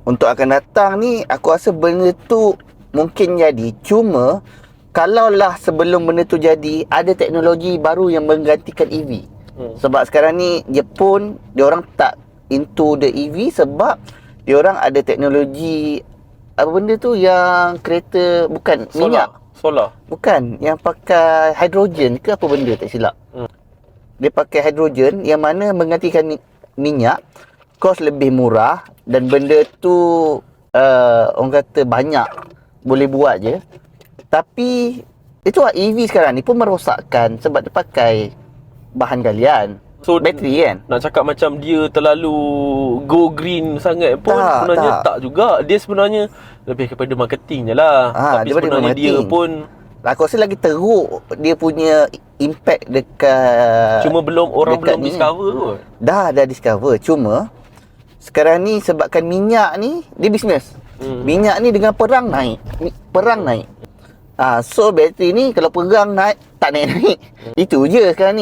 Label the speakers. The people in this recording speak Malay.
Speaker 1: untuk akan datang ni aku rasa benda tu mungkin jadi. Cuma kalaulah sebelum benda tu jadi, ada teknologi baru yang menggantikan EV. Sebab sekarang ni Jepun, diorang tak into the EV sebab diorang ada teknologi apa benda tu yang kereta bukan minyak.
Speaker 2: Solar.
Speaker 1: Bukan, yang pakai hidrogen ke apa benda tak silap. Dia pakai hidrogen yang mana menggantikan minyak, kos lebih murah dan benda tu orang kata banyak boleh buat je. Tapi itulah EV sekarang ni pun merosakkan sebab dia pakai bahan galian.
Speaker 2: So
Speaker 1: bateri kan.
Speaker 2: Nak cakap macam dia terlalu go green sangat pun sebenarnya tak juga. Dia sebenarnya lebih kepada marketing je lah. Tapi sebenarnya dia pun
Speaker 1: aku rasa lagi teruk dia punya impact dekat.
Speaker 2: Cuma orang belum discover kot.
Speaker 1: Dah discover. Cuma sekarang ni sebabkan minyak ni dia bisnes. Minyak ni dengan perang naik. So bateri ni kalau perang naik tak naik. Itu je sekarang ni.